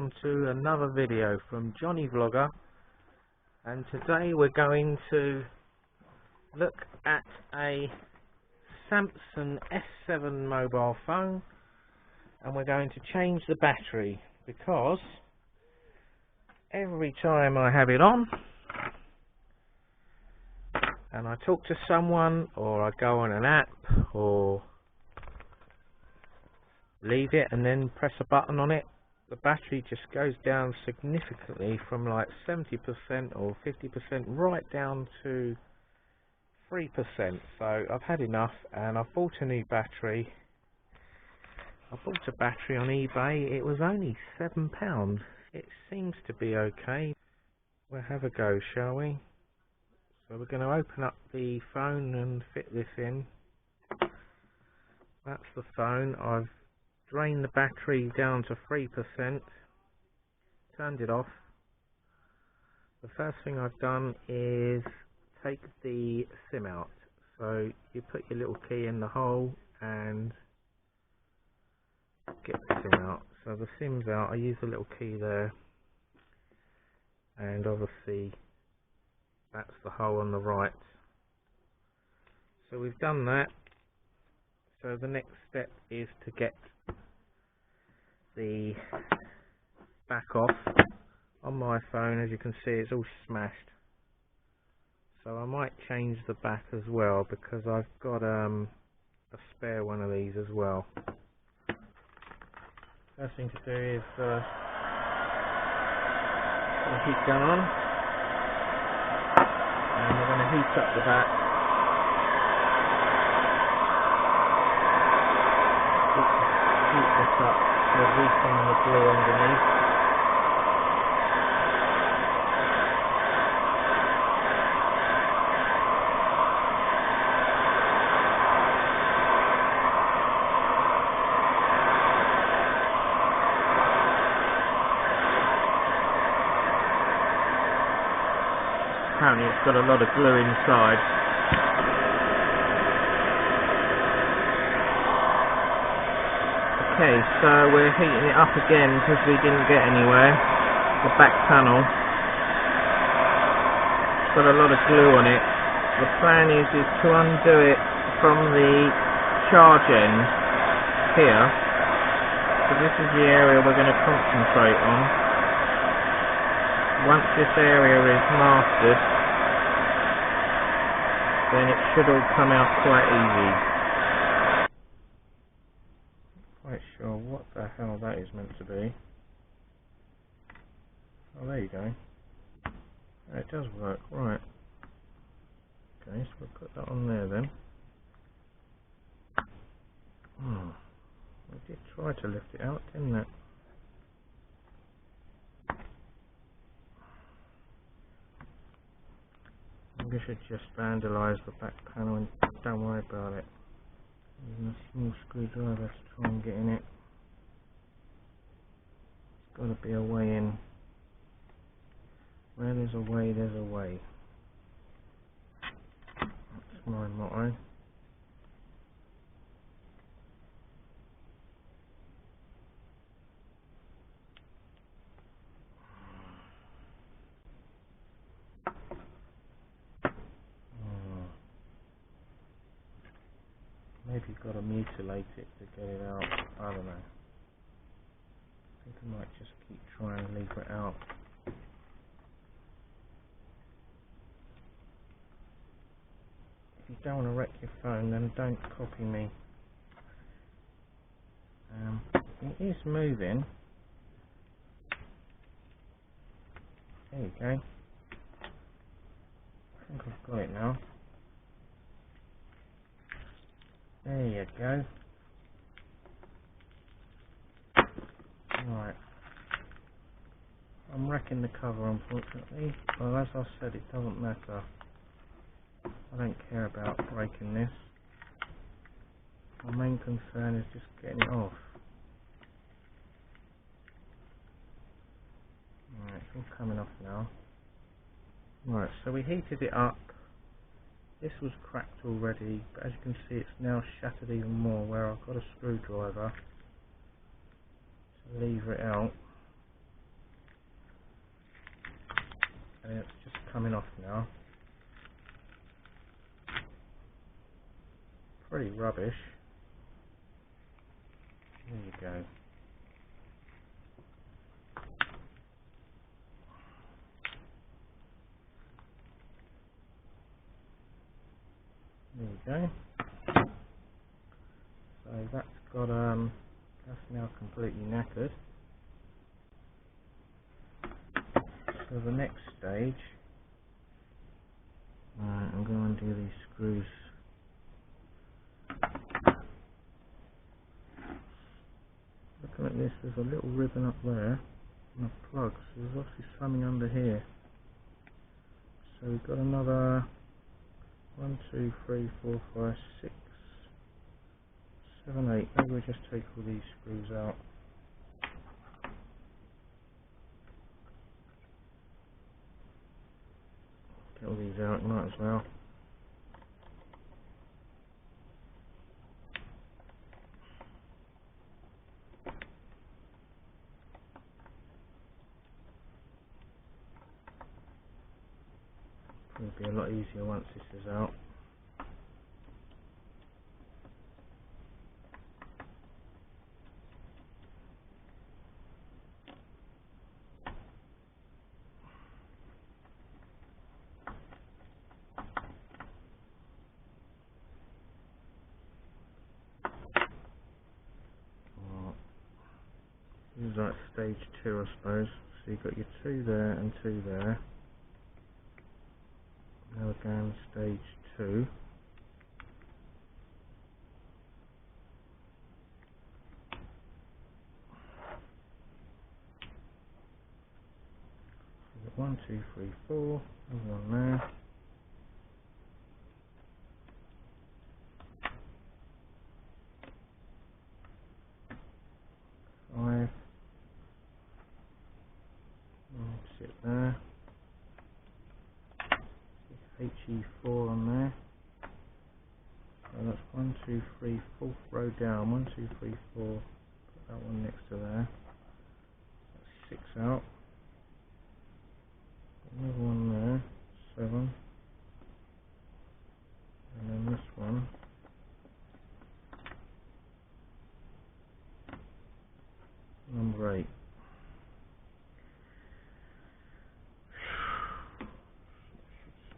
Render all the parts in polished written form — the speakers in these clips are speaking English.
welcome to another video from Johnny Vlogger, and today we're going to look at a Samsung S7 mobile phone, and we're going to change the battery because every time I have it on and I talk to someone or I go on an app or leave it and then press a button on it, the battery just goes down significantly from like 70% or 50% right down to 3%. So I've had enough and I've bought a new battery. I bought a battery on eBay. It was only £7. It seems to be okay. We'll have a go, shall we? So we're going to open up the phone and fit this in. That's the phone. I've drained the battery down to 3%, turned it off. The first thing I've done is take the SIM out. So you put your little key in the hole and get the SIM out. So the SIM's out. I use the little key there, and obviously that's the hole on the right. So we've done that. So the next step is to get the back off. On my phone, as you can see, it's all smashed. So I might change the back as well because I've got a spare one of these as well. First thing to do is put the heat gun on, and we're going to heat up the back. Heat this up to loosen the glue underneath. Apparently it's got a lot of glue inside. Okay, so we're heating it up again because we didn't get anywhere. The back panel, it's got a lot of glue on it. The plan is to undo it from the charge end here. So this is the area we're going to concentrate on. Once this area is mastered, then it should all come out quite easy. Quite sure what the hell that is meant to be. Oh, there you go. It does work, right. Okay, so we'll put that on there then. I did try to lift it out, didn't it? We should just vandalise the back panel and don't worry about it. Using a small screwdriver to try and get in it. There's got to be a way in. Where there's a way, there's a way. That's my motto. Maybe you've got to mutilate it to get it out. I don't know. I think I might just keep trying to leave it out. If you don't want to wreck your phone, then don't copy me. It is moving. There you go. I think I've got it now. There you go. Right. I'm wrecking the cover, unfortunately. Well, as I said, it doesn't matter. I don't care about breaking this. My main concern is just getting it off. Right, it's all coming off now. Right, so we heated it up. This was cracked already, but as you can see it's now shattered even more where I've got a screwdriver to lever it out. Okay, it's just coming off now. Pretty rubbish. There you go. There you go. So that's got that's now completely knackered. So the next stage, I'm going to undo these screws. Looking at this, there's a little ribbon up there and a plug, so there's obviously something under here. So we've got another 1, 2, 3, 4, 5, 6, 7, 8. Maybe we'll just take all these screws out. Get all these out, might as well. It'll be a lot easier once this is out. This is like stage 2, I suppose. So you've got your 2 there and 2 there. Now we're going stage 2. So we've got 1, 2, 3, 4. There's one there. 5. Sit there. HE4 on there. So that's 1, 2, 3, 4th row down. 1, 2, 3, 4. Put that one next to there. That's 6 out. Another one there. 7. And then this one. Number 8.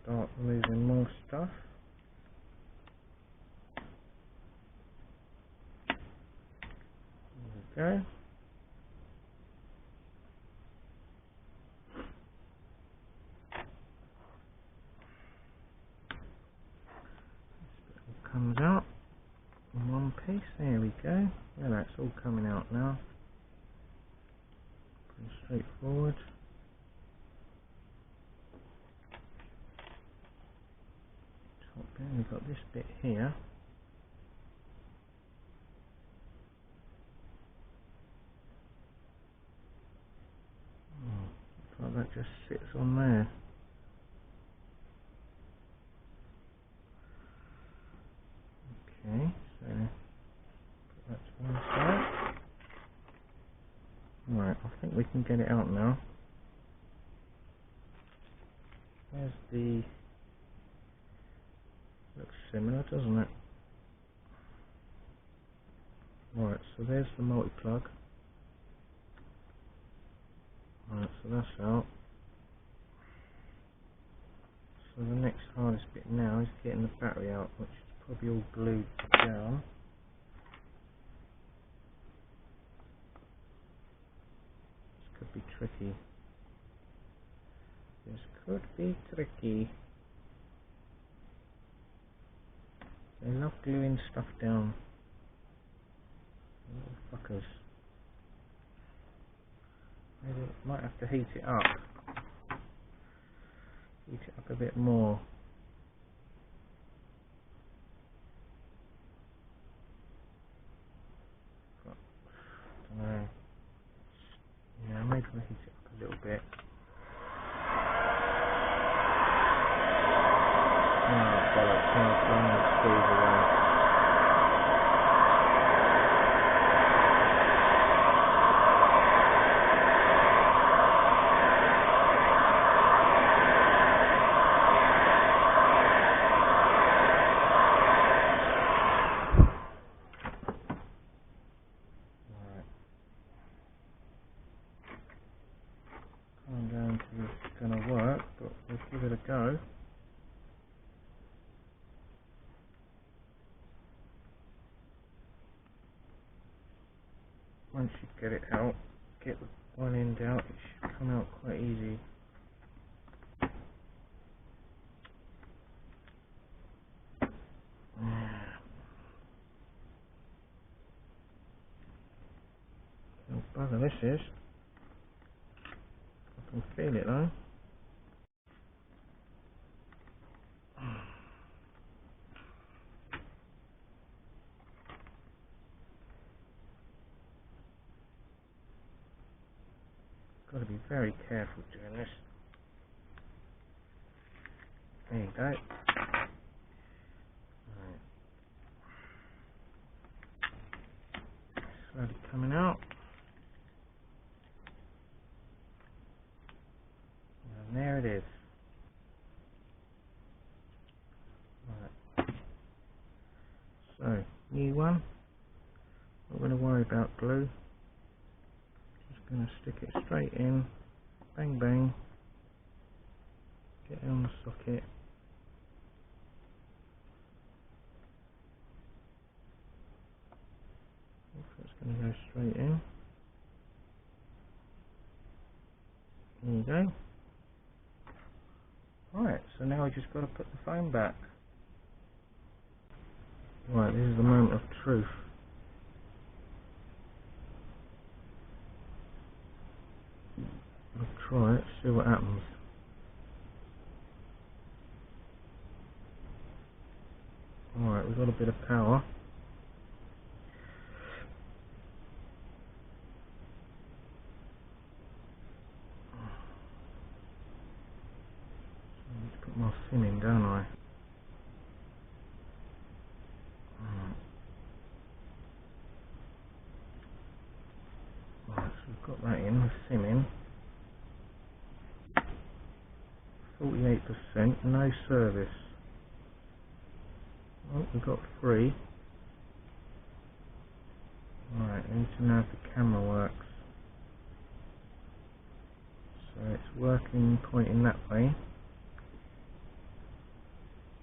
Start moving more stuff. There we go. This bit comes out in one piece. There we go. Yeah, that's all coming out now. Pretty straightforward. Top bit. We've got this bit here. Looks like that just sits on there. Okay, so put that to one side. Right, I think we can get it out now. There's the... looks similar, doesn't it? Right, so there's the multi-plug. Right, so that's out. So the next hardest bit now is getting the battery out, which is probably all glued down. This could be tricky. This could be tricky. They love gluing stuff down. Little fuckers. Maybe might have to heat it up. Heat it up a bit more. But, I don't know. Yeah, maybe we'll heat it up a little bit. Oh, bollocks, now I've blown the screws away. it's going to work, but we'll give it a go. Once you get it out, get the one end out, it should come out quite easy. Oh, bugger this is. I can feel it though. Got to be very careful doing this. There you go. Right. Slowly coming out. And there it is. Right. So, new one. Not going to worry about glue. Just going to stick it straight in. Bang bang. Get it on the socket. That's going to go straight in. There you go. Right, so now I just got to put the phone back. Right, this is the moment of truth. I'll try it, see what happens. Alright, we've got a bit of power. I need to put my SIM in, don't I? Right, so we've got that in, the SIM in. 48%, no service. Oh, we've got 3. Right, I need to know if the camera works. So it's working, pointing that way.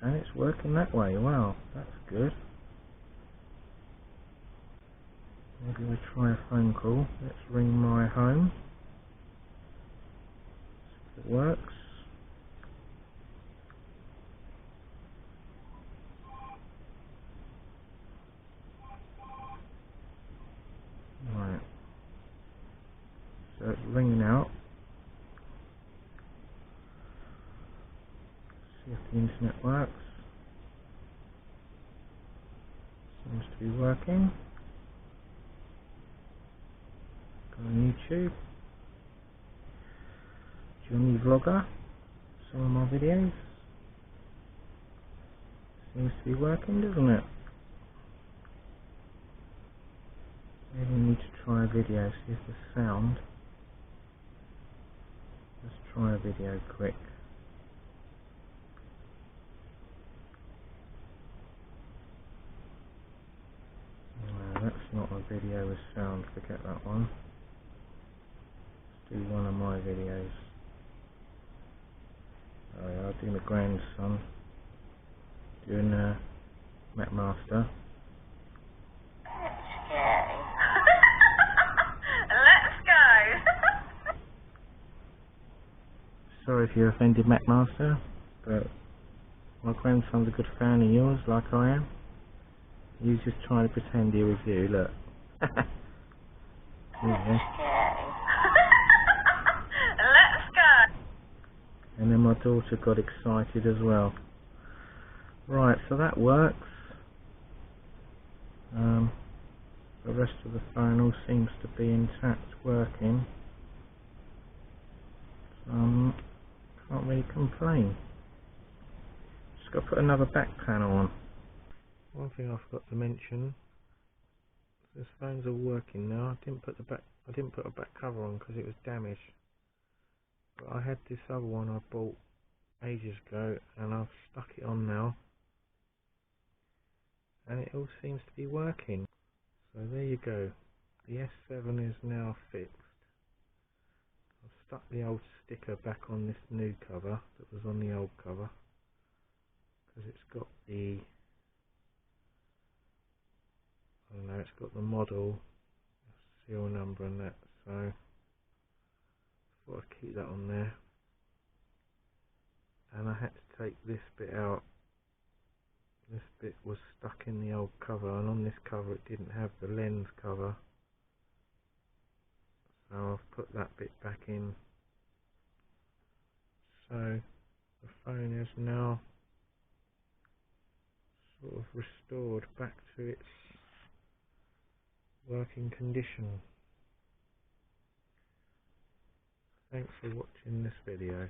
And it's working that way, wow, that's good. Maybe we'll try a phone call. Let's ring my home. See if it works. Right. So it's ringing out. See if the internet works. Seems to be working. Go on YouTube. Johnny Vlogger. Some of my videos. Seems to be working, doesn't it? Maybe we need to try a video, see if the sound. Let's try a video quick. No, that's not a video with sound, forget that one. Let's do one of my videos. Oh yeah, I'll do my grandson doing MacMaster. Let's go. Sorry if you offended MacMaster, but my grandson's a good fan of yours, like I am. He's just trying to pretend he was you, look. Yeah. Let's go. And then my daughter got excited as well. Right, so that works. The rest of the phone all seems to be intact, working. So can't really complain. Just got to put another back panel on. One thing I forgot to mention: this phone's all working now. I didn't put a back cover on because it was damaged. But I had this other one I bought ages ago, and I've stuck it on now, and it all seems to be working. So there you go. The S7 is now fixed. I've stuck the old sticker back on this new cover that was on the old cover, because it's got the, I don't know, it's got the model, serial number and that, so I thought I'd keep that on there. And I had to take this bit out. This bit was stuck in the old cover, and on this cover it didn't have the lens cover, so I've put that bit back in. So the phone is now sort of restored back to its working condition. Thanks for watching this video.